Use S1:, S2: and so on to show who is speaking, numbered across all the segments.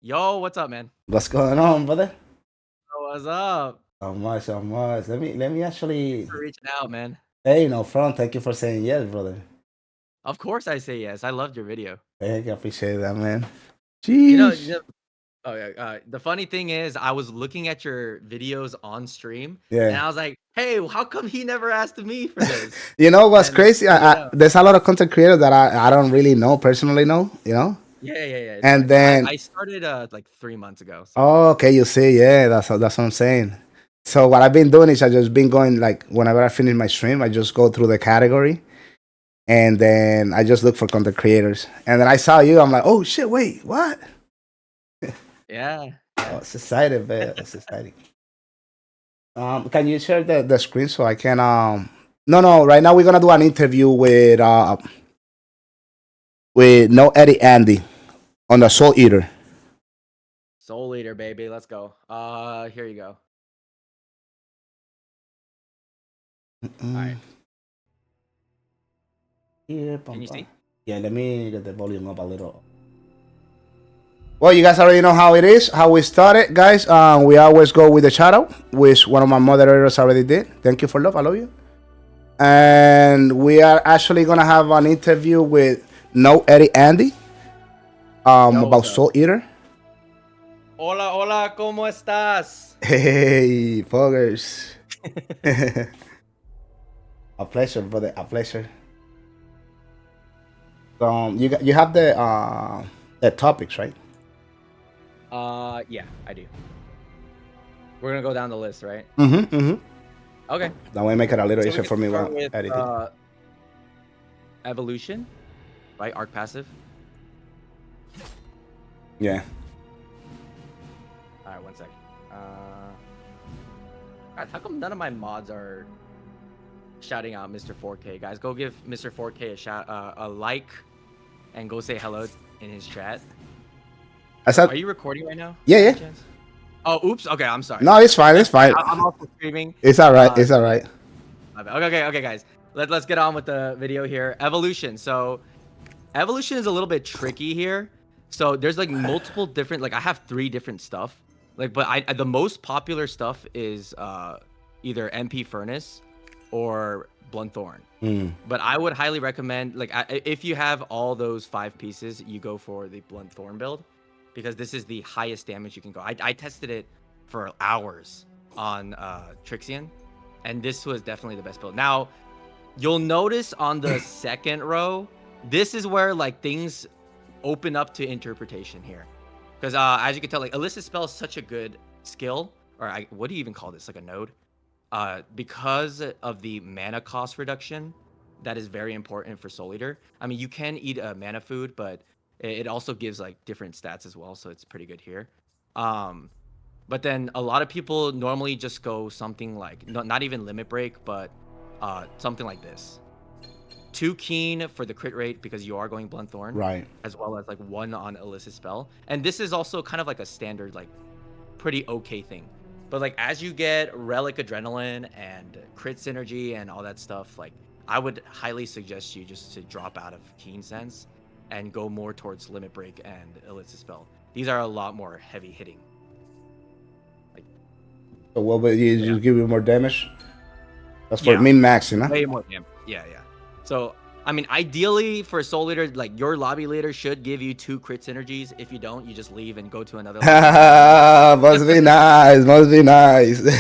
S1: Yo, what's up, man?
S2: What's going on, brother?
S1: What's up?
S2: How much, how much? Let me
S1: Thanks
S2: actually.
S1: for reaching out, man.
S2: Hey, no front. Thank you for saying yes, brother.
S1: Of course I say yes. I loved your video.
S2: Thank you, I appreciate that, man.
S1: You know,
S2: Jeez.
S1: you know oh yeah, the funny thing is I was looking at your videos on stream and
S2: Yeah.
S1: I was like, "Hey, how come he never asked me for this?"
S2: You know what's
S1: And
S2: crazy? There's a lot of content creators that I don't really know personally know,
S1: yeah, it's
S2: And
S1: fine. Yeah,
S2: then
S1: I started like 3 months ago, so
S2: oh, okay, you see, yeah, that's what I'm saying. So what I've been doing is I just been going like whenever I finish my stream, I just go through the category and then I just look for content creators. And then I saw you, I'm like, oh shit, wait, what?
S1: yeah,
S2: Oh,
S1: yeah.
S2: it's exciting, man. It's exciting. Can you share the screen so I can no, right now we're gonna do an interview with NoEditAndy on the Soul Eater.
S1: Soul Eater, baby. Let's go. Here you go. All right.
S2: Here,
S1: Can you see?
S2: yeah, let me get the volume up a little. Well, you guys already know how it is, how we started, guys. We always go with the shout out, which one of my moderators already did. Thank you for love, I love you. And we are actually gonna have an interview with NoEditAndy
S1: Yo,
S2: about
S1: what's up?
S2: Soul Eater.
S1: Hola, hola, ¿cómo estás?
S2: Hey, poggers. A pleasure, brother. A pleasure. You have the topics, right?
S1: Yeah, I do. We're gonna go down the list, right?
S2: Mm-hmm.
S1: Okay.
S2: That way make it a little
S1: So we
S2: easier
S1: can
S2: for me
S1: start
S2: while
S1: with
S2: editing.
S1: evolution, right? Arc passive.
S2: Yeah.
S1: All right, one second. God, how come none of my mods are shouting out Mr. 4K? Guys, go give Mr. 4K a shout, a like, and go say hello in his chat.
S2: I said,
S1: Are you recording right now?
S2: yeah,
S1: By
S2: yeah.
S1: chance? Oh, oops. Okay, I'm sorry.
S2: No, it's fine. It's fine.
S1: I'm also streaming.
S2: It's all right. It's all right.
S1: Okay, guys. Let's get on with the video here. Evolution. So evolution is a little bit tricky here. So there's like multiple different, like I have 3 different stuff. Like, but the most popular stuff is either MP Furnace or Blunt Thorn. But I would highly recommend, like, if you have all those 5 pieces, you go for the Blunt Thorn build, because this is the highest damage you can go. I tested it for hours on Trixian, and this was definitely the best build. Now, you'll notice on the second row, this is where like things open up to interpretation here, because as you can tell, like Illicit Spell is such a good skill, or what do you even call this? Like a node, because of the mana cost reduction. That is very important for Soul Eater. I mean, you can eat a mana food, but it also gives like different stats as well, so it's pretty good here. But then a lot of people normally just go something like not even Limit Break, but something like this. 2 keen for the crit rate because you are going Blunt Thorn,
S2: Right.
S1: as well as like 1 on Illicit Spell. And this is also kind of like a standard, like pretty okay thing. But like as you get Relic Adrenaline and crit synergy and all that stuff, like I would highly suggest you just to drop out of Keen Sense and go more towards Limit Break and Illicit Spell. These are a lot more heavy hitting. Like,
S2: So what would you
S1: yeah.
S2: just give you more damage? That's for
S1: Yeah,
S2: min max, you know?
S1: way more damage. Yeah. So, I mean, ideally for a Soul Leader, like your lobby leader should give you 2 crit synergies. If you don't, you just leave and go to another lobby.
S2: Must be nice. Must be nice.
S1: No.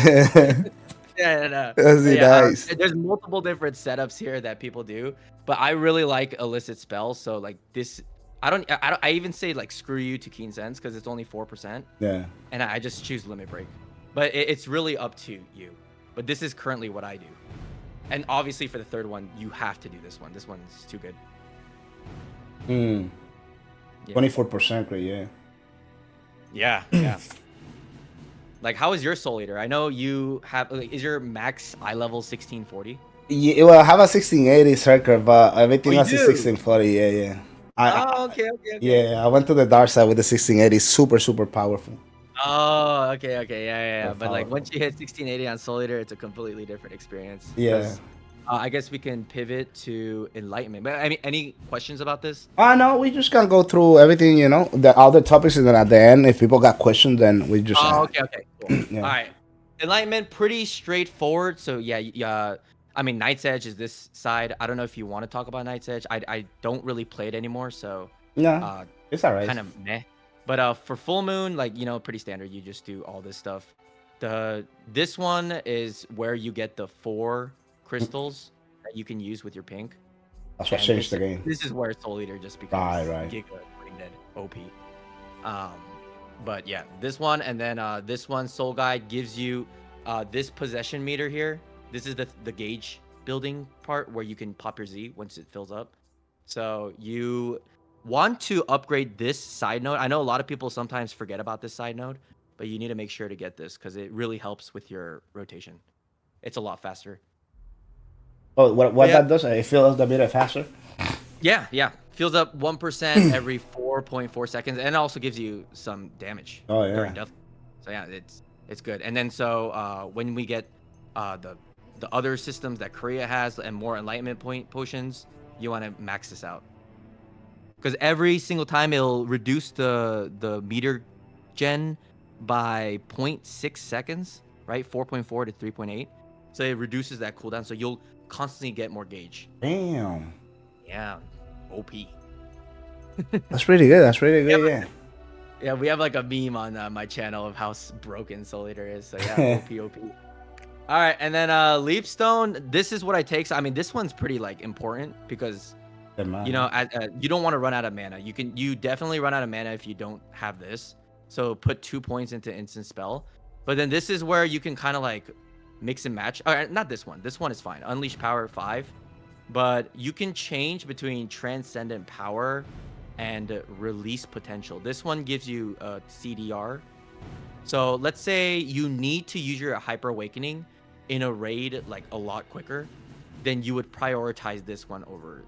S2: Must be
S1: Yeah,
S2: nice.
S1: there's multiple different setups here that people do, but I really like Illicit Spells. So like this, I even say like screw you to Keen Sense because it's only 4%.
S2: Yeah.
S1: And I just choose Limit Break. But it's really up to you. But this is currently what I do. And obviously for the third one, you have to do this one. This one's too good.
S2: 24% great,
S1: yeah. Like, how is your Soul Eater? I know you have, like, is your max eye level 1640?
S2: Yeah, well, I have a 1680 circle, but everything else is
S1: do?
S2: 1640. Yeah.
S1: Okay.
S2: Yeah, I went to the dark side with the 1680. Super powerful.
S1: Oh, okay, yeah.
S2: Super
S1: But like
S2: powerful.
S1: once you hit 1680 on Soul Eater, it's a completely different experience.
S2: Yeah.
S1: I guess we can pivot to Enlightenment. But I mean, any questions about this?
S2: No, we just can go through everything, you know, the other topics, and then at the end, if people got questions, then we just
S1: Oh,
S2: ask.
S1: okay, okay, cool.
S2: Yeah.
S1: All right. Enlightenment, pretty straightforward. So yeah, I mean, Night's Edge is this side. I don't know if you want to talk about Night's Edge. I don't really play it anymore, so
S2: No,
S1: uh,
S2: it's alright.
S1: kind of meh. But for Full Moon, like pretty standard. You just do all this stuff. This one is where you get the 4 crystals that you can use with your pink.
S2: That's what
S1: And
S2: changed the game.
S1: this is where Soul Eater just becomes
S2: Right.
S1: Giga Brain Dead OP. But yeah, this one, and then this one, Soul Guide, gives you this possession meter here. This is the gauge building part where you can pop your Z once it fills up. So you want to upgrade this side node. I know a lot of people sometimes forget about this side node, but you need to make sure to get this because it really helps with your rotation. It's a lot faster.
S2: Oh, what
S1: Yeah.
S2: that does? It fills the meter faster.
S1: Yeah. Fills up 1% every 4.4 seconds, and it also gives you some damage during death. So yeah, it's good. And then so when we get the other systems that Korea has and more Enlightenment potions, you want to max this out. Because every single time it'll reduce the meter gen by 0.6 seconds, right? 4.4 to 3.8. So it reduces that cooldown, so you'll constantly get more gauge.
S2: Damn.
S1: Yeah. OP.
S2: That's pretty good. That's really good. Yeah.
S1: Yeah, we have like a meme on my channel of how broken Soul Eater is. So yeah, OP. All right, and then Leapstone. This is what I take. So, I mean, this one's pretty like important because you know you don't want to run out of mana. You definitely run out of mana if you don't have this. So put 2 points into instant spell. But then this is where you can kind of like mix and match. All right, not this one. This one is fine. Unleash Power 5. But you can change between Transcendent Power and Release Potential. This one gives you a CDR. So let's say you need to use your Hyper Awakening in a raid like a lot quicker, then you would prioritize this one over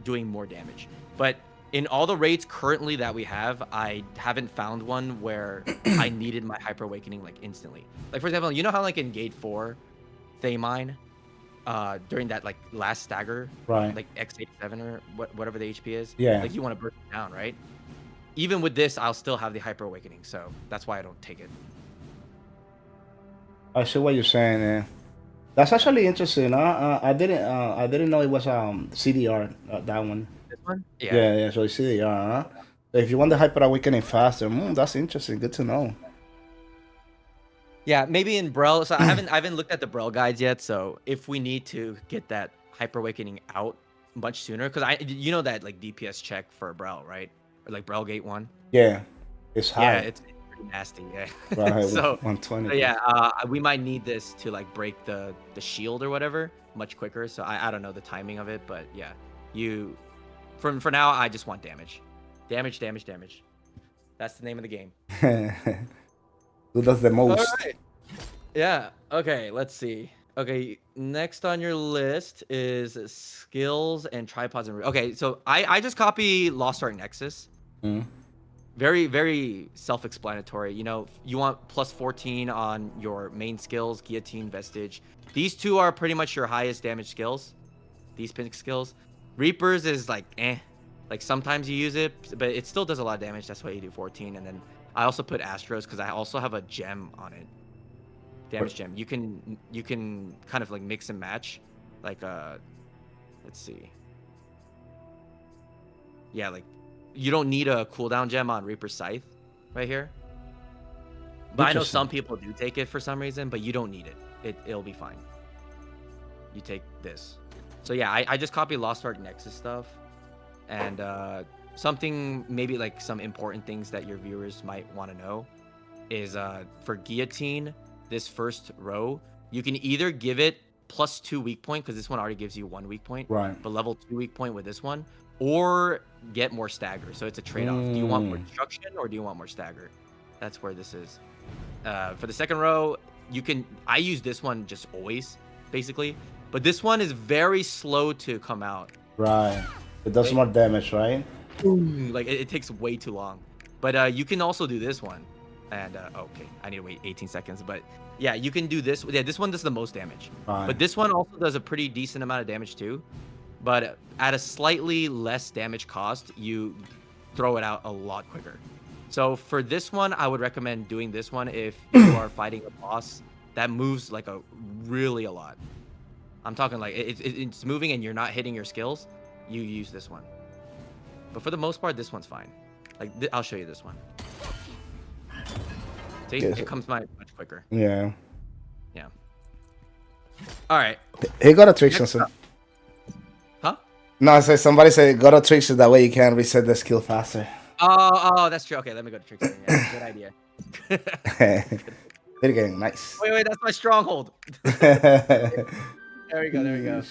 S1: doing more damage. But in all the raids currently that we have, I haven't found one where I needed my Hyper Awakening like instantly. Like for example, you know how like in Gate 4, Thamine, during that like last stagger,
S2: Right.
S1: like X87 or whatever the HP is,
S2: Yeah.
S1: like you want to burst it down, right? Even with this, I'll still have the Hyper Awakening, so that's why I don't take it.
S2: I see what you're saying. Yeah. That's actually interesting. I didn't know it was CDR that one.
S1: This one?
S2: Yeah. So it's CDR. So if you want the Hyper Awakening faster, that's interesting. Good to know.
S1: Yeah, maybe in Braille. So I haven't looked at the Braille guides yet. So if we need to get that Hyper Awakening out much sooner, because you know that like DPS check for Braille, right? Or like Braille Gate 1.
S2: Yeah, it's high.
S1: Yeah, it's pretty nasty. Yeah.
S2: Right,
S1: so
S2: 120.
S1: So yeah, we might need this to like break the shield or whatever much quicker. So I don't know the timing of it, but yeah, for now I just want damage. Damage. That's the name of the game.
S2: Who does the most?
S1: All right. Yeah. Okay. Let's see. Okay. Next on your list is skills and tripods and okay. So I just copy Lost Ark Nexus. Very, very self-explanatory. You know, you want plus 14 on your main skills, Guillotine, Vestige. These two are pretty much your highest damage skills. These pink skills. Reapers is like, Like sometimes you use it, but it still does a lot of damage. That's why you do 14. And then I also put Astros because I also have a gem on it. Damage gem. You can kind of like mix and match. Like, let's see. Yeah, like, you don't need a cooldown gem on Reaper Scythe right here. But I know some people do take it for some reason, but you don't need it. It'll be fine. You take this. So yeah, I just copy Lost Ark Nexus stuff. And something, maybe like some important things that your viewers might want to know is for Guillotine, this first row, you can either give it plus 2 weak point, because this one already gives you 1 weak point.
S2: Right.
S1: But level 2 weak point with this one, or get more stagger. So it's a trade-off. Do you want more destruction or do you want more stagger? That's where this is. For the second row, I use this one just always, basically. But this one is very slow to come out.
S2: Right. It does more damage, right?
S1: Like, it takes way too long. But you can also do this one. And okay, I need to wait 18 seconds. But yeah, you can do this. Yeah, this one does the most damage.
S2: Right.
S1: But this one also does a pretty decent amount of damage too. But at a slightly less damage cost, you throw it out a lot quicker. So for this one, I would recommend doing this one if you are fighting a boss that moves like really a lot. I'm talking like it's moving and you're not hitting your skills. You use this one. But for the most part, this one's fine. Like I'll show you this one. See,
S2: Yes.
S1: it comes much quicker.
S2: Yeah.
S1: Yeah. All right.
S2: He got a trick sensor.
S1: Huh?
S2: No, I said somebody said got a trick so that way you can reset the skill faster.
S1: Oh, that's true. Okay, let me go to trick setting. Yeah, good idea.
S2: Good game, nice.
S1: Wait, that's my stronghold. There we go.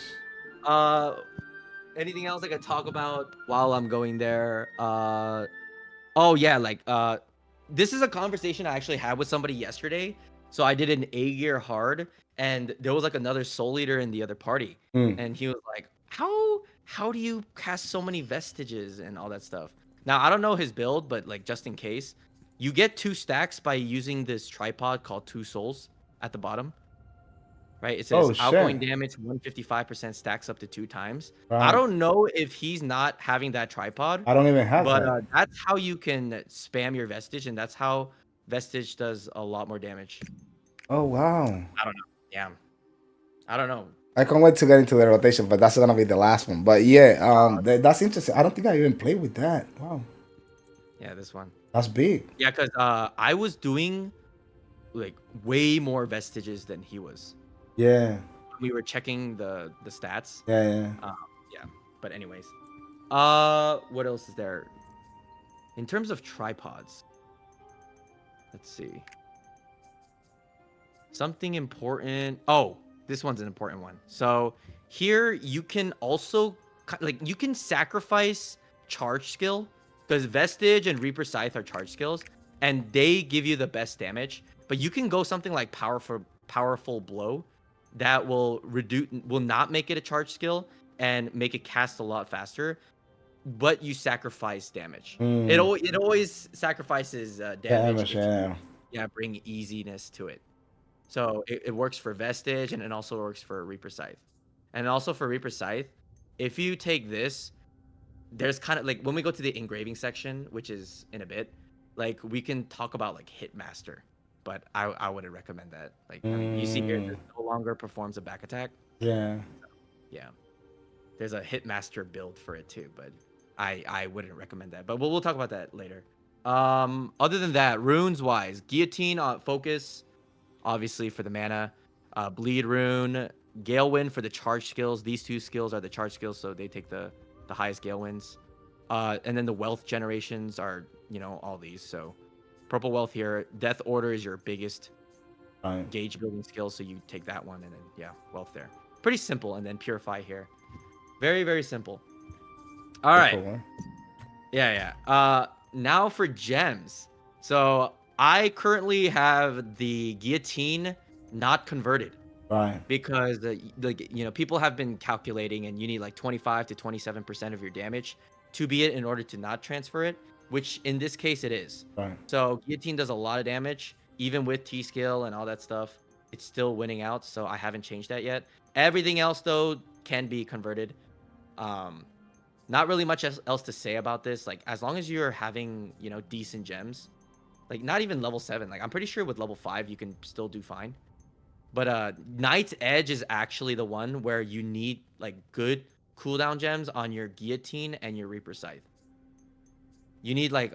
S1: Anything else I could talk about while I'm going there? Oh yeah, like this is a conversation I actually had with somebody yesterday. So I did an A gear hard, and there was like another soul leader in the other party, and he was like, "How do you cast so many vestiges and all that stuff?" Now I don't know his build, but like just in case, you get 2 stacks by using this tripod called 2 souls at the bottom. Right, it says outgoing damage 155% stacks up to 2 times.
S2: Right.
S1: I don't know if he's not having that tripod.
S2: I don't even have
S1: but
S2: that.
S1: That's how you can spam your vestige, and that's how vestige does a lot more damage.
S2: Oh wow.
S1: I don't know. Yeah, I don't know.
S2: I can't wait to get into the rotation, but that's gonna be the last one. But yeah, that's interesting. I don't think I even played with that. Wow.
S1: Yeah, this one.
S2: That's big.
S1: Yeah, because I was doing like way more vestiges than he was.
S2: Yeah.
S1: We were checking the stats.
S2: Yeah.
S1: Yeah. But anyways, what else is there? In terms of tripods, let's see. Something important. Oh, this one's an important one. So here you can also you can sacrifice charge skill, because vestige and reaper scythe are charge skills, and they give you the best damage. But you can go something like powerful blow, that will not make it a charge skill and make it cast a lot faster, but you sacrifice damage. It always sacrifices damage. Bring easiness to it. So it works for vestige, and it also works for reaper scythe. And also for reaper scythe, if you take this, there's kind of like when we go to the engraving section, which is in a bit, like we can talk about like hitmaster. But I wouldn't recommend that. Like, I mean, you see here, it no longer performs a back attack.
S2: Yeah.
S1: Yeah. There's a hitmaster build for it too, but I wouldn't recommend that. But we'll talk about that later. Other than that, runes wise, guillotine focus, obviously for the mana, bleed rune, gale wind for the charge skills. These 2 skills are the charge skills, so they take the highest gale winds. And then the wealth generations are, all these. So purple wealth here. Death order is your biggest gauge building skill, so you take that one, and then wealth there. Pretty simple. And then purify here. Very, very simple. All right. Yeah. Now for gems. So I currently have the guillotine not converted.
S2: Right.
S1: Because people have been calculating, and you need like 25 to 27% of your damage to be it in order to not transfer it, which in this case it is.
S2: Right.
S1: So guillotine does a lot of damage, even with T skill and all that stuff. It's still winning out, so I haven't changed that yet. Everything else though can be converted. Not really much else to say about this. Like, as long as you're having decent gems, like not even level 7. Like I'm pretty sure with level 5 you can still do fine. But Knight's Edge is actually the one where you need like good cooldown gems on your guillotine and your reaper scythe. You need like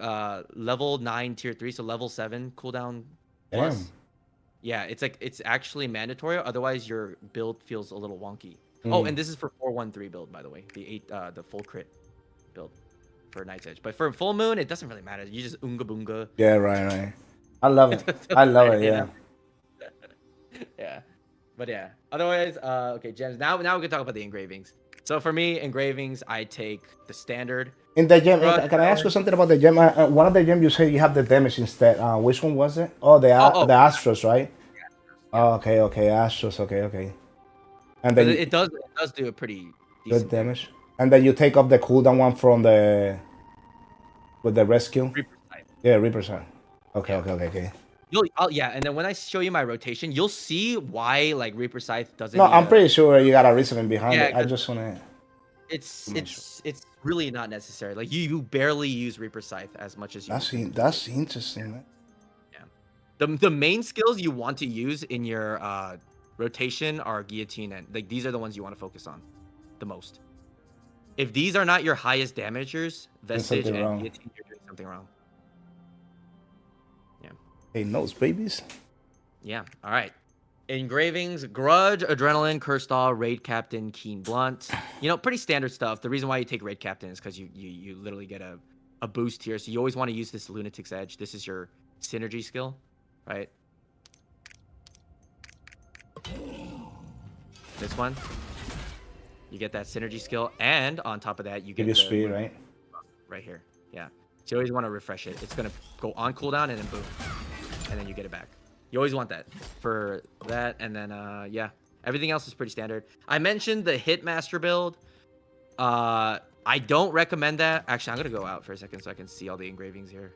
S1: level 9 tier 3, so level 7 cooldown plus. Damn. Yeah, it's actually mandatory, otherwise your build feels a little wonky. Oh, and this is for 413 build, by the way. The full crit build for Knight's Edge. But for full moon, it doesn't really matter. You just unga boonga.
S2: Yeah, right. I love it. I love it, yeah.
S1: Yeah. But yeah. Otherwise, okay, gems. Now we can talk about the engravings. So for me, engravings, I take the standard.
S2: In the gem, can I ask you something about the gem? One of the gems you said you have the damage instead. Which one was it? Oh, the Astros, right? Yeah. Oh, okay, Astros, okay. And then
S1: it does do a pretty
S2: decent damage. And then you take up the cooldown one from with the rescue.
S1: Reaper side.
S2: Yeah, Reaper side. Okay.
S1: Yeah, and then when I show you my rotation, you'll see why like Reaper Scythe doesn't
S2: No,
S1: need
S2: I'm
S1: a.
S2: pretty sure you got a reasoning behind
S1: Yeah,
S2: it. I
S1: because
S2: just wanna
S1: it's
S2: make sure.
S1: it's it's really not necessary. Like you barely use Reaper Scythe as much as you use Timecodes.
S2: That's interesting, man.
S1: Yeah. The main skills you want to use in your rotation are guillotine, and like these are the ones you want to focus on the most. If these are not your highest damagers,
S2: There's
S1: vestige
S2: something
S1: and
S2: wrong.
S1: guillotine, you're doing something wrong. Yeah.
S2: Hey, nose babies.
S1: Yeah. All right. Engravings, Grudge, Adrenaline, Curstall, Raid Captain, Keen Blunt. You know, pretty standard stuff. The reason why you take Raid Captain is because you literally get a boost here. So you always want to use this Lunatic's Edge. This is your synergy skill, right? This one. You get that synergy skill, and on top of that, you
S2: Give
S1: get
S2: you
S1: the
S2: speed, right?
S1: right here. Yeah. So you always want to refresh it. It's gonna go on cooldown and then boom, and then you get it back. You always want that for that, and then yeah, everything else is pretty standard. I mentioned the Hitmaster build. I don't recommend that. Actually, I'm gonna go out for a second so I can see all the engravings here.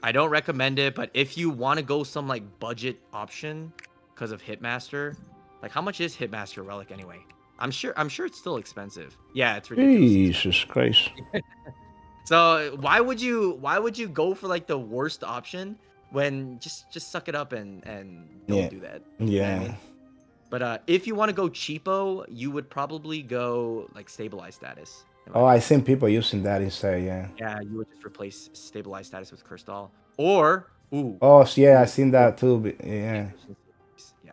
S1: I don't recommend it, but if you want to go some like budget option because of Hitmaster, like how much is Hitmaster Relic anyway? I'm sure it's still expensive. Yeah, it's ridiculous.
S2: Jesus Christ.
S1: So why would you go for like the worst option when just suck it up and don't do that? You know what I mean? But if you want to go cheapo, you would probably go like stabilized status.
S2: Oh, I seen people using that instead, yeah.
S1: Yeah, you would just replace stabilized status with Curstall. Or
S2: Oh, so yeah, I seen that too. Yeah.
S1: Yeah.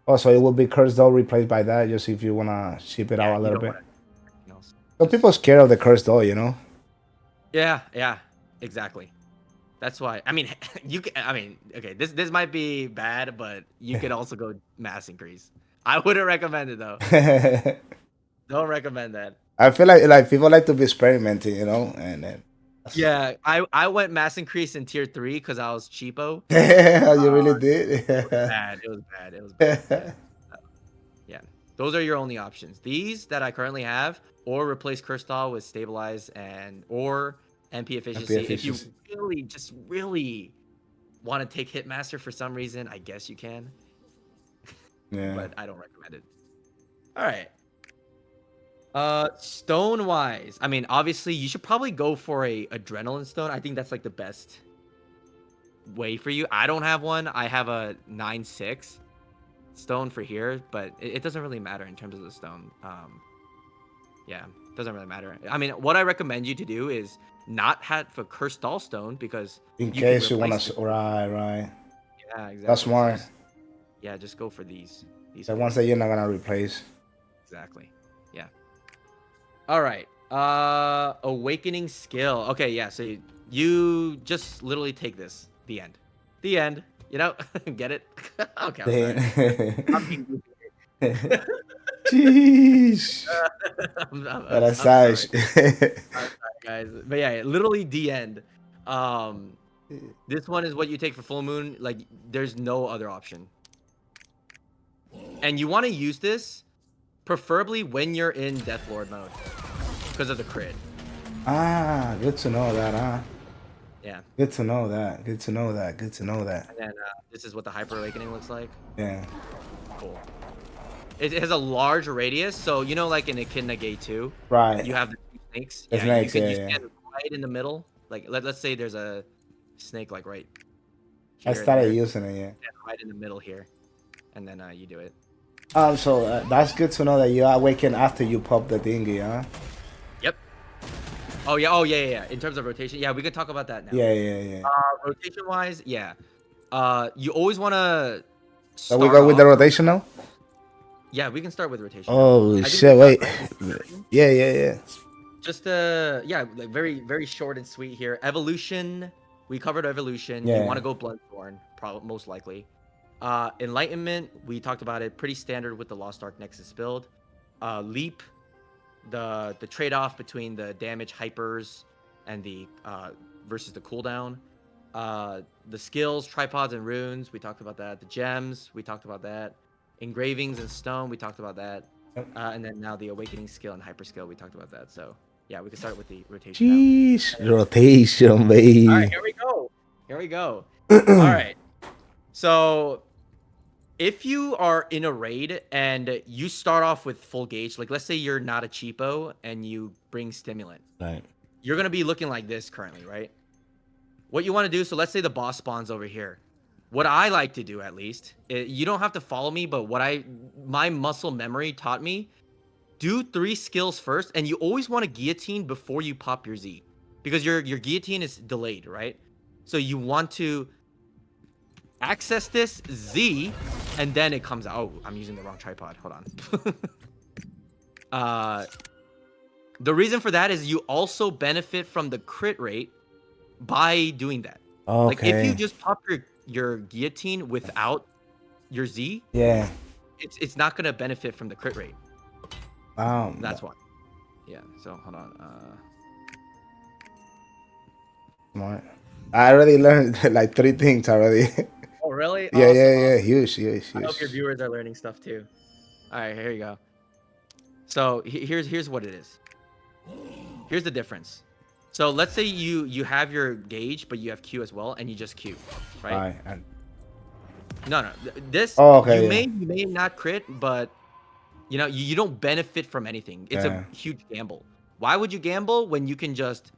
S2: Oh, so it will be Curse Doll replaced by that, just if you wanna ship it out a little bit. Some people scared of the Curse Doll, you know?
S1: Yeah, exactly. That's why. I mean, okay, this might be bad, but you could also go mass increase. I wouldn't recommend it though. Don't recommend that.
S2: I feel like people like to be experimenting, you know, and then.
S1: Yeah, I went mass increase in tier 3 because I was cheapo.
S2: You really did.
S1: It was bad. It was bad. Yeah. Those are your only options. These that I currently have, or replace Curstall with stabilize or MP efficiency. If you really want to take Hitmaster for some reason, I guess you can.
S2: Yeah.
S1: But I don't recommend it. All right. Stone wise, I mean, obviously you should probably go for a adrenaline stone. I think that's like the best way for you. I don't have one. I have a 9/6 stone for here, but it doesn't really matter in terms of the stone. Yeah, doesn't really matter. I mean, what I recommend you to do is not have a cursed doll stone because
S2: in case you want to, right.
S1: Yeah, exactly.
S2: That's smart.
S1: Yeah, just go for these
S2: The ones that you're not gonna replace.
S1: Exactly. Yeah. All right. Awakening skill. Okay, yeah. So you just literally take this. The end. The end. You know, get it? Okay. I'm being goofy.
S2: Jeez.
S1: I'm sorry. I'm sorry, guys. But yeah, literally the end. This one is what you take for full moon. Like, there's no other option. And you want to use this preferably when you're in Death Lord mode because of the crit.
S2: Ah, good to know that, huh?
S1: Yeah.
S2: Good to know that.
S1: And then this is what the Hyper Awakening looks like.
S2: Yeah.
S1: Cool. It has a large radius, so you know, like in Echidna Gate 2,
S2: right?
S1: You have the two snakes.
S2: The snakes,
S1: you stand right in the middle. Like let's say there's a snake like right here.
S2: I started using it, yeah.
S1: Right in the middle here, and then you do it.
S2: So that's good to know that you awaken after you pop the dinghy, huh?
S1: Yep. Oh yeah. In terms of rotation, yeah, we can talk about that now.
S2: Yeah.
S1: Rotation wise, yeah. You always want to.
S2: So we go with the rotation now.
S1: Yeah, we can start with rotation.
S2: Oh shit! Wait. Yeah.
S1: Just yeah, like very short and sweet here. Evolution. We covered evolution.
S2: Yeah.
S1: You want to go Bloodthorn, probably most likely. Enlightenment, we talked about it. Pretty standard with the Lost Ark Nexus build. Leap, the trade-off between the damage hypers and the versus the cooldown. The skills, tripods and runes, we talked about that. The gems, we talked about that. Engravings and stone, we talked about that. And then now the awakening skill and hyper skill, we talked about that. So yeah, we can start with the rotation.
S2: Jeez, rotation, baby.
S1: All right, here we go. Here we go. All right. So if you are in a raid and you start off with full gauge, like let's say you're not a cheapo and you bring stimulant,
S2: Right.
S1: you're gonna be looking like this currently, right? What you want to do, so let's say the boss spawns over here. What I like to do, at least, you don't have to follow me, but my muscle memory taught me, do 3 skills first, and you always want to guillotine before you pop your Z, because your guillotine is delayed, right? So you want to access this Z, and then it comes out. Oh, I'm using the wrong tripod. Hold on. The reason for that is you also benefit from the crit rate by doing that.
S2: Okay.
S1: Like if you just pop your guillotine without your Z,
S2: Yeah.
S1: it's not gonna benefit from the crit rate. That's why. Yeah. So hold on.
S2: Smart. I already learned like 3 things already.
S1: Oh really?
S2: Yeah,
S1: Awesome,
S2: yeah.
S1: awesome.
S2: Huge.
S1: I hope your viewers are learning stuff too. All right, here you go. So here's what it is. Here's the difference. So let's say you have your gauge, but you have Q as well, and you just Q, right? No. This
S2: okay,
S1: you may not crit, but you know you don't benefit from anything. It's a huge gamble. Why would you gamble when you can just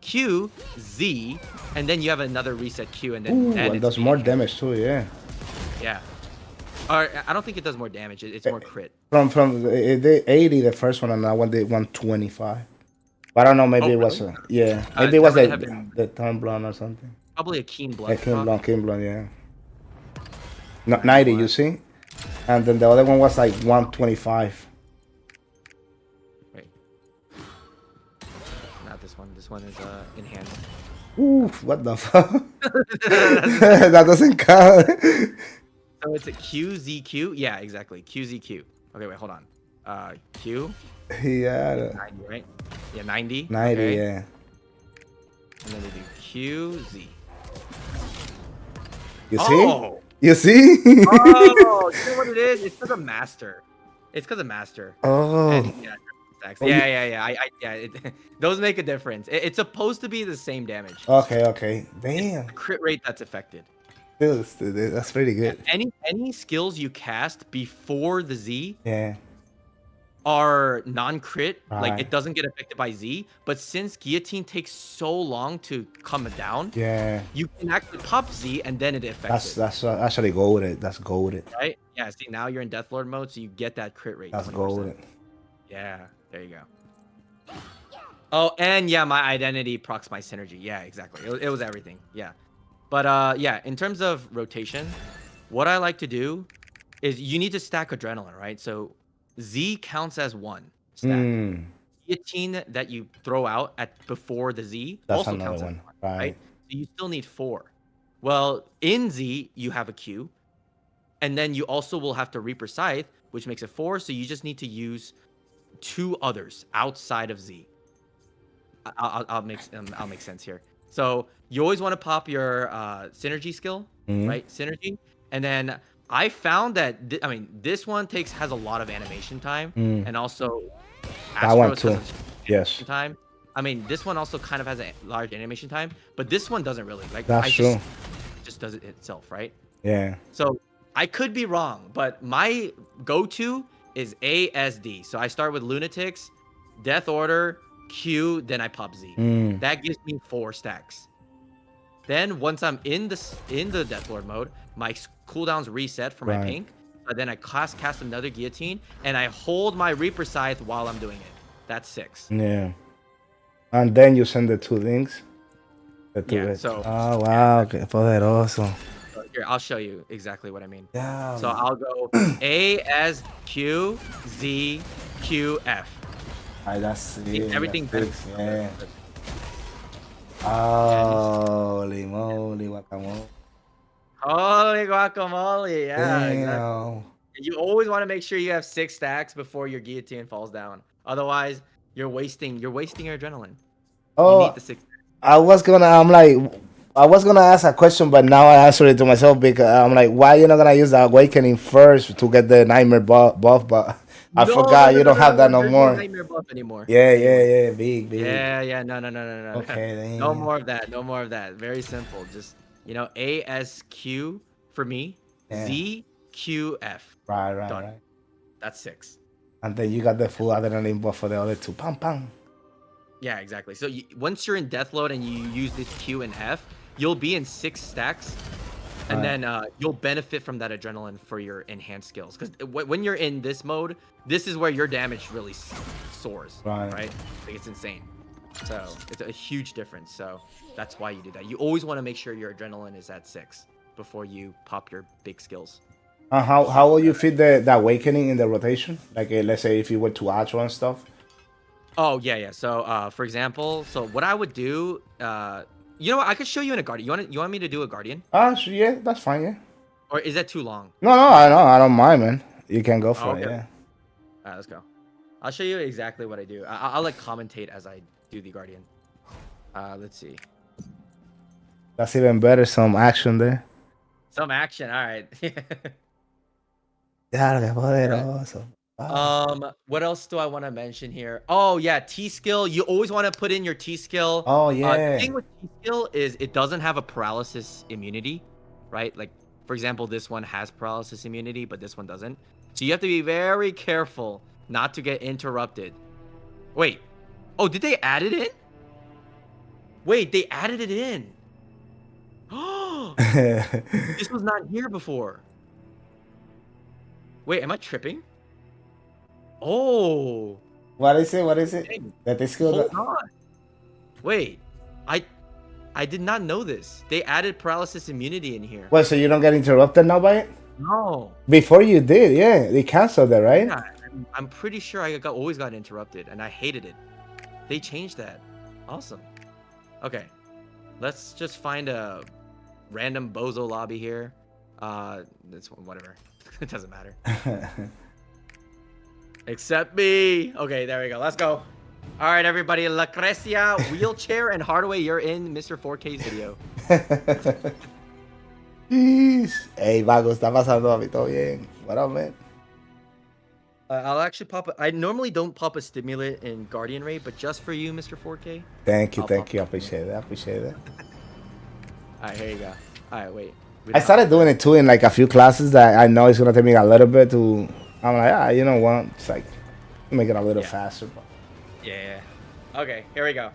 S1: Q Z and then you have another reset Q and then
S2: it does more damage too. Yeah.
S1: Yeah. Or I don't think it does more damage. It's more crit.
S2: From the 80, the first one, and that one did 125. But I don't know. Maybe it was maybe it was the Turn Blonde or something.
S1: Probably a Keen Blood.
S2: Keen Blonde, yeah. No, 90, you see, and then the other one was like 125.
S1: Wait. Not this one. This one is enhanced.
S2: Oof, what the fuck? That doesn't count.
S1: So it's a QZQ? Yeah, exactly. QZQ. Okay, wait, hold on. Q?
S2: Yeah.
S1: 90, right? Yeah, 90.
S2: 90,
S1: okay.
S2: yeah.
S1: And then we do QZ.
S2: You see? You see?
S1: Oh, you know what it is? It's because of Master. It's because of Master.
S2: Oh.
S1: And, yeah. Those make a difference. It's supposed to be the same damage.
S2: Okay. Damn.
S1: It's the crit rate that's affected.
S2: Dude, that's pretty good.
S1: Any skills you cast before the Z
S2: Yeah.
S1: are non-crit, like
S2: Right.
S1: it doesn't get affected by Z, but since guillotine takes so long to come down, you can actually pop Z and then it affects
S2: That's actually golded. That's golded.
S1: right? Yeah, see, now you're in Deathlord mode, so you get that crit rate.
S2: That's
S1: 20%.
S2: golded.
S1: Yeah, there you go. Oh, and yeah, my identity procs my synergy. Yeah, exactly. It was everything. Yeah. But yeah, in terms of rotation, what I like to do is you need to stack adrenaline, right? So Z counts as 1 stack. Guillotine that you throw out before the Z also counts as 1, right? So you still need 4. Well, in Z, you have a Q. And then you also will have to Reaper Scythe, which makes it 4. So you just need to use 2 others outside of Z. I'll make sense here. So you always want to pop your synergy skill, right? Synergy. And then I found that, this one has a lot of animation time. And also
S2: that one too. Yes.
S1: Time. This one also kind of has a large animation time, but this one doesn't really. Like,
S2: that's true.
S1: It just does it itself, right?
S2: Yeah.
S1: So I could be wrong, but my go-to is ASD. So I start with Lunatics, Death Order, Q, then I pop Z. That gives me 4 stacks. Then once I'm in the Deathlord mode, my cooldowns reset for my pink. But then I cast another guillotine, and I hold my Reaper Scythe while I'm doing it. That's 6.
S2: Yeah. And then you send the 2 things.
S1: So.
S2: Oh wow, okay, poderoso.
S1: Here, I'll show you exactly what I mean.
S2: Yeah.
S1: So I'll go A as Q, Z, Q, F.
S2: That's
S1: everything.
S2: Yeah. Holy moly, guacamole.
S1: Holy guacamole, yeah.
S2: Exactly.
S1: You always want to make sure you have 6 stacks before your guillotine falls down. Otherwise, you're wasting your adrenaline.
S2: Oh,
S1: you need the 6 stacks.
S2: I was gonna ask a question, but now I answered it to myself because I'm like, why you not gonna use the awakening first to get the nightmare buff? But I
S1: No,
S2: forgot you don't have that no
S1: there's no
S2: more.
S1: nightmare buff anymore.
S2: Yeah, yeah, yeah. Big, big.
S1: Yeah. No.
S2: Okay,
S1: No
S2: then.
S1: more of that. No more of that. Very simple. Just, ASQ for me,
S2: Yeah.
S1: ZQF. Done.
S2: Right.
S1: That's 6.
S2: And then you got the full adrenaline buff for the other two. Pam, pam.
S1: Yeah, exactly. So once you're in death load and you use this Q and F, you'll be in 6 stacks, and then you'll benefit from that adrenaline for your enhanced skills. Because when you're in this mode, this is where your damage really soars. Right? Like, it's insane. So it's a huge difference. So that's why you do that. You always want to make sure your adrenaline is at 6 before you pop your big skills.
S2: How will you fit the awakening in the rotation? Like, let's say if you were to Atro and stuff.
S1: Oh, yeah. So, for example, what I would do, you know what? I could show you in a Guardian. You want me to do a Guardian?
S2: So yeah, that's fine, yeah.
S1: Or is that too long?
S2: No, I don't mind, man. You can go for it, yeah.
S1: All right, let's go. I'll show you exactly what I do. I'll like commentate as I do the Guardian. Let's see.
S2: That's even better. Some action there.
S1: Some action. All right.
S2: Yeah, qué poderoso.
S1: What else do I want to mention here? Oh yeah, T skill. You always want to put in your T skill.
S2: Oh yeah.
S1: The thing with T skill is it doesn't have a paralysis immunity, right? Like, for example, this one has paralysis immunity, but this one doesn't. So you have to be very careful not to get interrupted. Wait. Oh, did they add it in? Wait, they added it in. Oh, this was not here before. Wait, am I tripping? Oh.
S2: What is it?
S1: Dang.
S2: That this skill.
S1: Hold on. Wait, I did not know this. They added paralysis immunity in here.
S2: Well, so you don't get interrupted now by it?
S1: No.
S2: Before you did, yeah. They canceled it, right?
S1: Yeah, I'm pretty sure I always got interrupted, and I hated it. They changed that. Awesome. Okay, let's just find a random bozo lobby here. This one, whatever. It doesn't matter. Except me. Okay, there we go. Let's go. All right, everybody. Lucrecia, Wheelchair, and Hardaway, you're in Mr. 4K's video.
S2: Hey, Vago, está pasando a mí todo bien. What up, man?
S1: I'll actually pop. I normally don't pop a stimulant in Guardian Raid, but just for you, Mr. 4K.
S2: Thank you. I appreciate that.
S1: All right, here you go. All right, wait.
S2: I started doing it too in like a few classes that I know it's gonna take me a little bit to. I'm like, you know what? It's like make it a little faster. But...
S1: Yeah. Okay, here we go.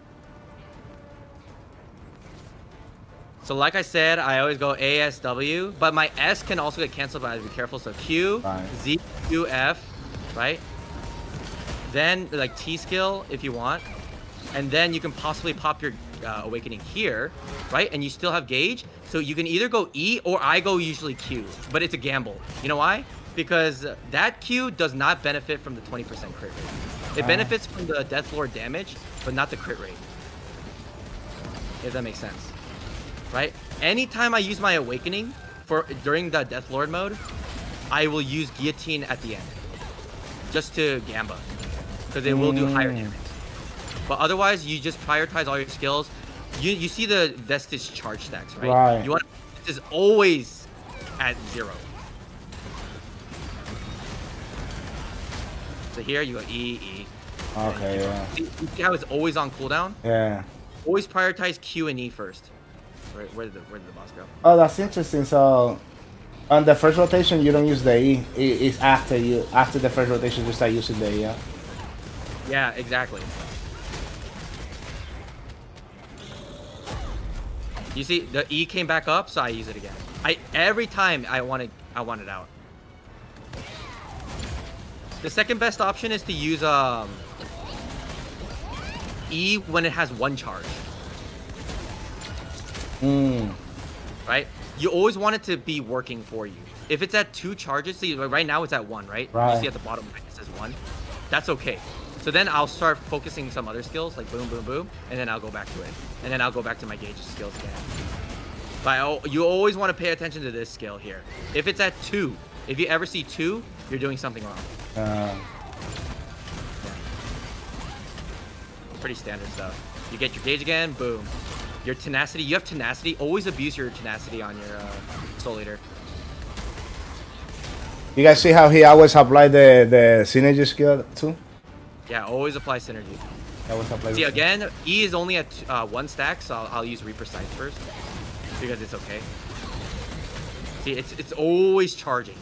S1: So like I said, I always go ASW, but my S can also get canceled, but I have to be careful. So Q, Z, Q, F, right? Then like T skill if you want, and then you can possibly pop your awakening here, right? And you still have gauge, so you can either go E or I go usually Q, but it's a gamble. You know why? Because that Q does not benefit from the 20% crit rate. It benefits from the Death Lord damage, but not the crit rate. If that makes sense. Right? Anytime I use my awakening during the Death Lord mode, I will use guillotine at the end. Just to gamba. Because it will do higher damage. But otherwise, you just prioritize all your skills. You see the Vestige charge stacks, right? You want this is always at 0. So here you go E.
S2: Okay, yeah.
S1: See how it's always on cooldown?
S2: Yeah.
S1: Always prioritize Q and E first. Where did the boss go?
S2: Oh, that's interesting. So, on the first rotation, you don't use the E. It's after the first rotation, you start using the E. Yeah.
S1: Yeah, exactly. You see, the E came back up, so I use it again. Every time I want it out. The second best option is to use E when it has 1 charge. Right? You always want it to be working for you. If it's at 2 charges, see, right now it's at 1, right? You see at the bottom, it says 1. That's okay. So then I'll start focusing some other skills, like boom, boom, boom, and then I'll go back to it. And then I'll go back to my gauge skills again. But you always want to pay attention to this skill here. If it's at 2, if you ever see 2, you're doing something wrong. Pretty standard stuff. You get your gauge again, boom. Your tenacity, you have tenacity. Always abuse your tenacity on your Soul Eater.
S2: You guys see how he always apply the synergy skill too?
S1: Yeah, always apply synergy.
S2: Always apply.
S1: See, again, E is only at 1 stack, so I'll use Reaper Sight first because it's okay. See, it's always charging.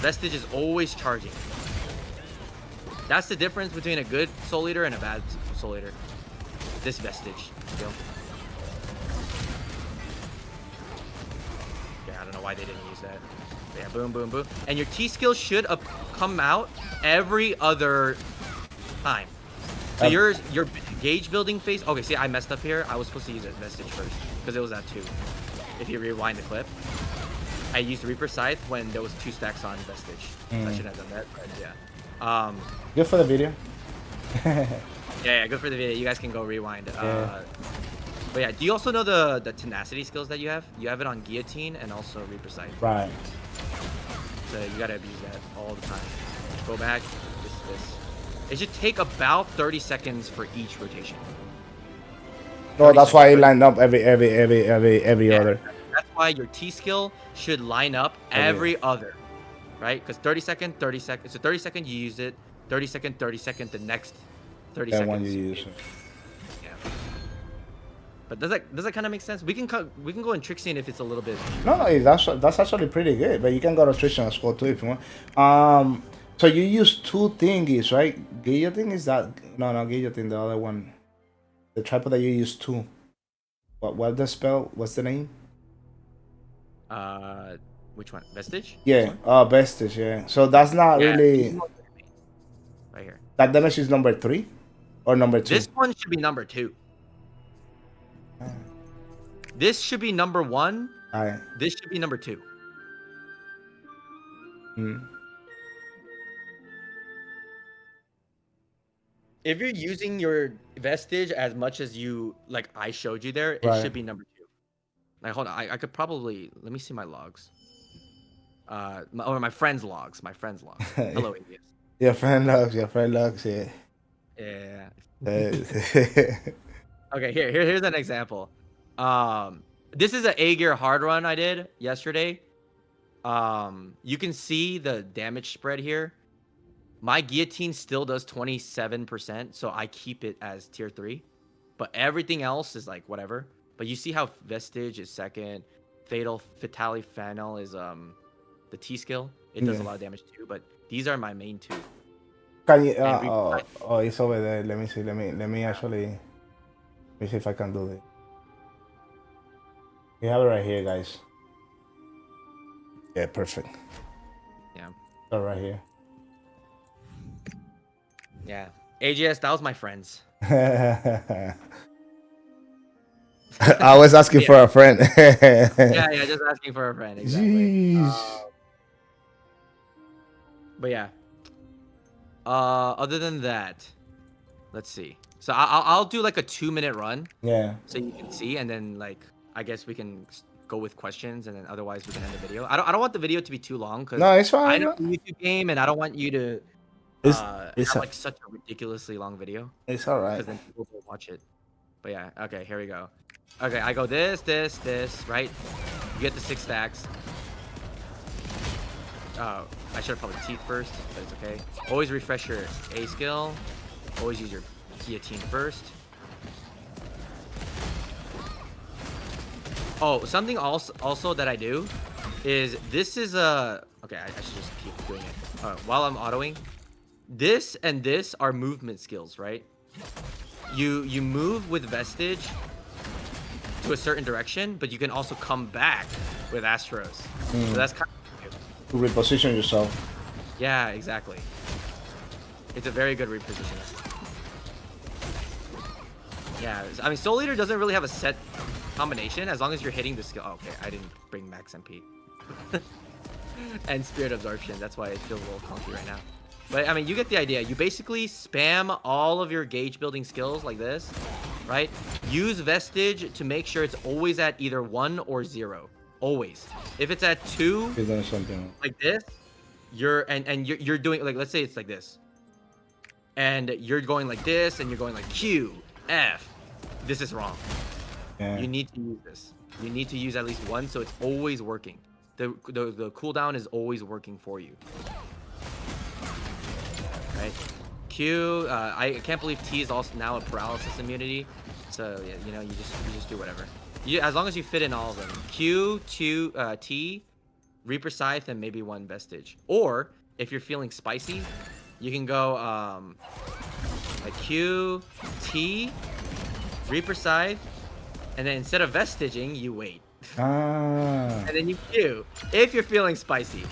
S1: Vestige is always charging. That's the difference between a good Soul Eater and a bad Soul Eater. This Vestige. You know? Yeah, I don't know why they didn't use that. But yeah, boom, boom, boom. And your T skill should come out every other time. So your gauge building phase. Okay, see, I messed up here. I was supposed to use a Vestige first because it was at 2. If you rewind the clip, I used Reaper Scythe when there was 2 stacks on Vestige. I should have done that, but yeah.
S2: Good for the video.
S1: Yeah, good for the video. You guys can go rewind. But yeah, do you also know the tenacity skills that you have? You have it on Guillotine and also Reaper Scythe.
S2: Right.
S1: So you gotta abuse that all the time. Go back. This. It should take about 30 seconds for each rotation.
S2: No, that's why it lined up every other.
S1: That's why your T skill should line up every other, right? Because 30 second, 30 seconds. So 30 second you use it. 30 second, 30 second. The next 30 seconds.
S2: When you use it.
S1: Yeah. But does that kind of make sense? We can go in Trixian if it's a little bit.
S2: No, that's actually pretty good. But you can go to Trixian as well too if you want. So you use 2 thingies, right? Guillotine is that? No, Guillotine. The other one, the tripod that you use 2. What the spell? What's the name?
S1: Which one? Vestige?
S2: Yeah. Vestige. Yeah. So that's not really.
S1: Right here.
S2: That damage is number 3 or number 2.
S1: This one should be number 2. This should be number 1.
S2: Alright.
S1: This should be number 2. If you're using your Vestige as much as you like I showed you there, it should be number 2. Like, hold on, I could probably let me see my logs. Or my friend's logs. My friend's logs. Hello, ABS.
S2: Your friend logs, yeah.
S1: Yeah.
S2: Yeah.
S1: Okay, here's an example. This is an A-gear hard run I did yesterday. You can see the damage spread here. My guillotine still does 27%, so I keep it as tier 3. But everything else is like whatever. But you see how Vestige is second, Fatality Fanel is the T skill. It does a lot of damage too, but these are my main 2.
S2: Can you it's over there. Let me see. Let me see if I can do this. We have it right here, guys. Yeah, perfect.
S1: Yeah.
S2: So right here.
S1: Yeah. AGS, that was my friends.
S2: I was asking for a friend.
S1: yeah, just asking for a friend. Exactly. But yeah. Other than that, let's see. So I'll do like a 2-minute run.
S2: Yeah.
S1: So you can see, and then like I guess we can go with questions, and then otherwise we can end the video. I don't want the video to be too long because
S2: no, it's fine.
S1: I know the YouTube game, and I don't want you to have like such a ridiculously long video.
S2: It's all right.
S1: Because then people will watch it. But yeah, okay, here we go. Okay, I go this, right? You get the 6 stacks. Oh, I should have probably teeth first, but it's okay. Always refresh your A skill. Always use your guillotine first. Oh, something also that I do is this is a okay. I should just keep doing it while I'm autoing. This and this are movement skills, right? You move with Vestige to a certain direction, but you can also come back with Astros. So that's kind of
S2: to reposition yourself.
S1: Yeah, exactly. It's a very good reposition. Yeah, I mean, Soul Eater doesn't really have a set combination as long as you're hitting the skill. Oh, okay, I didn't bring Max MP. And Spirit Absorption. That's why it feels a little clunky right now. But I mean, you get the idea. You basically spam all of your gauge building skills like this, right? Use Vestige to make sure it's always at either 1 or 0. Always. If it's at 2, like this, you're doing like, let's say it's like this, and you're going like this, and you're going like Q, F. This is wrong.
S2: Yeah.
S1: You need to use this. You need to use at least 1, so it's always working. the cooldown is always working for you. Right? Q, I can't believe T is also now a paralysis immunity. So yeah, you know, you just do whatever. As long as you fit in all of them. Q, T, Reaper Scythe, and maybe one Vestige. Or if you're feeling spicy, you can go like Q, T, Reaper Scythe, and then instead of Vestiging, you wait.
S2: Ah.
S1: And then you Q if you're feeling spicy.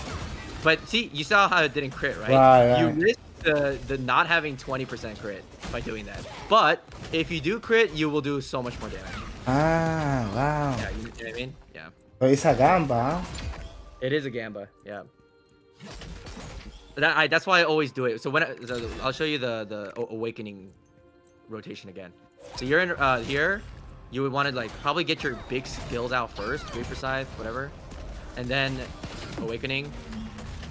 S1: But see, you saw how it didn't crit, right?
S2: Right.
S1: You risk the not having 20% crit by doing that. But if you do crit, you will do so much more damage.
S2: Ah, wow.
S1: Yeah, you know what I mean? Yeah.
S2: So it's a gamba.
S1: It is a Gamba, yeah. That's why I always do it. So I'll show you the awakening rotation again. So you're in here, you would want to like probably get your big skills out first, Reaper Scythe, whatever, and then awakening,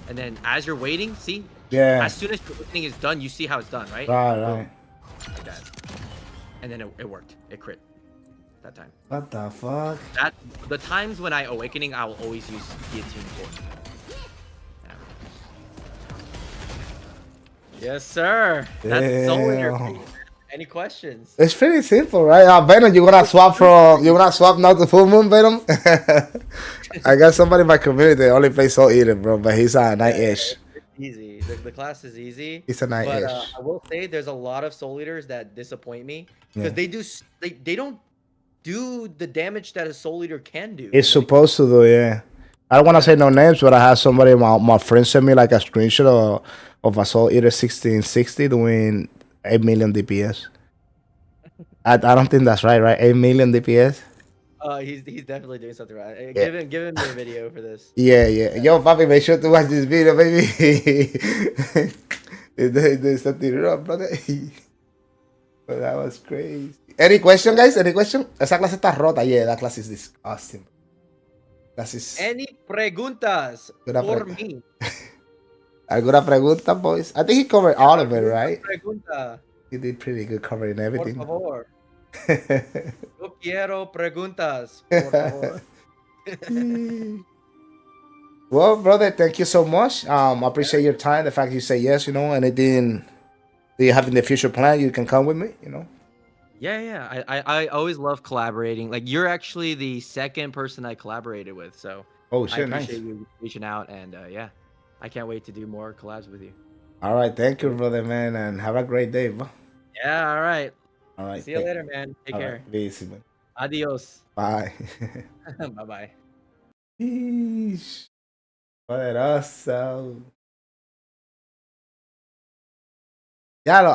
S1: and then as you're waiting, see,
S2: Yeah.
S1: as soon as your awakening is done, you see how it's done, right?
S2: Right.
S1: Boom. Like that, and then it worked. It crit that time.
S2: What the fuck?
S1: The times when I awakening, I will always use guillotine for. Yes, sir. That's so in your face. Any questions?
S2: It's pretty simple, right? Venom, you're gonna swap now to Full Moon, Venom? I got somebody in my community that only plays Soul Eater, bro, but he's a Night-ish.
S1: It's easy. The class is easy.
S2: He's a Night-ish.
S1: But I will say there's a lot of Soul Eaters that disappoint me because they don't do the damage that a Soul Eater can do.
S2: It's supposed to do, yeah. I don't want to say no names, but I had somebody, my friend sent me like a screenshot of a Soul Eater 1660 doing 8 million DPS. I don't think that's right? 8 million DPS?
S1: He's definitely doing something right.
S2: Yeah.
S1: Give him the video for this.
S2: Yeah. Yo, papi, make sure to watch this video, baby. There's something wrong, brother. But that was crazy. Any question, guys? Any question? Esa clase está rota. Yeah, that class is disgusting.
S1: Any preguntas for me?
S2: ¿Alguna pregunta, boys? I think he covered all of it, right?
S1: Pregunta.
S2: He did pretty good covering everything.
S1: Por favor. Yo quiero preguntas, por favor.
S2: Well, brother, thank you so much. I appreciate your time. The fact you say yes, you know, anything that you have in the future plan, you can come with me, you know.
S1: Yeah. I always love collaborating. Like you're actually the second person I collaborated with, so
S2: Oh shit,
S1: I appreciate
S2: nice.
S1: you reaching out, and yeah, I can't wait to do more collabs with you.
S2: All right, thank you, brother, man, and have a great day, bro.
S1: Yeah, all right.
S2: All right.
S1: See you later, man. Take care.
S2: Right, be easy, man.
S1: Adios.
S2: Bye.
S1: Bye-bye.
S2: Poderoso. Ya lo,